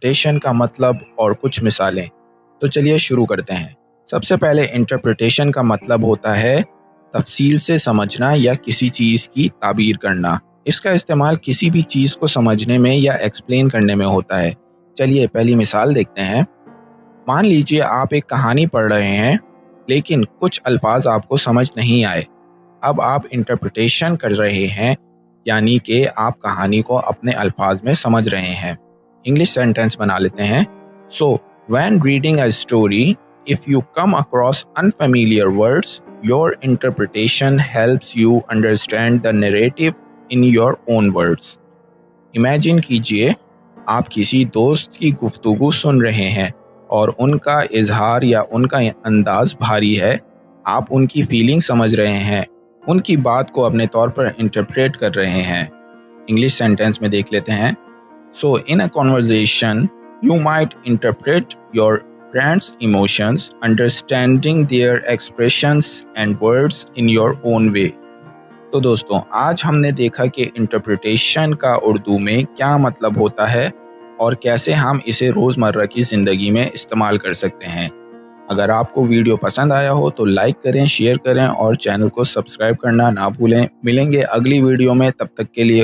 Interpretation का मतलब और कुछ मिसालें। तो चलिए शुरू करते हैं। सबसे पहले इंटरप्रिटेशन का मतलब होता है तफसील से समझना या किसी चीज़ की ताबीर करना। इसका इस्तेमाल किसी भी चीज़ को समझने में या एक्सप्लेन करने में होता है। चलिए पहली मिसाल देखते हैं। मान लीजिए आप एक कहानी पढ़ रहे हैं लेकिन कुछ अल्फाज आपको समझ नहीं आए। अब आप इंटरप्रिटेशन कर रहे हैं, यानी कि आप कहानी को अपने अल्फाज में समझ रहे हैं। इंग्लिश सेंटेंस बना लेते हैं। So when reading a story, if you come across unfamiliar words, your interpretation helps you understand the narrative in your own words. Imagine कीजिए आप किसी दोस्त की गुफ्तगू सुन रहे हैं और उनका इजहार या उनका अंदाज भारी है। आप उनकी फीलिंग समझ रहे हैं, उनकी बात को अपने तौर पर इंटरप्रेट कर रहे हैं। इंग्लिश सेंटेंस में देख लेते हैं। So in a conversation you might interpret your friend's emotions, understanding their expressions and words in your own way. तो दोस्तों, आज हमने देखा कि इंटरप्रिटेशन का उर्दू में क्या मतलब होता है और कैसे हम इसे रोज़मर्रा की ज़िंदगी में इस्तेमाल कर सकते हैं। अगर आपको वीडियो पसंद आया हो तो लाइक करें, शेयर करें और चैनल को सब्सक्राइब करना ना भूलें। मिलेंगे अगली वीडियो में, तब तक के लिए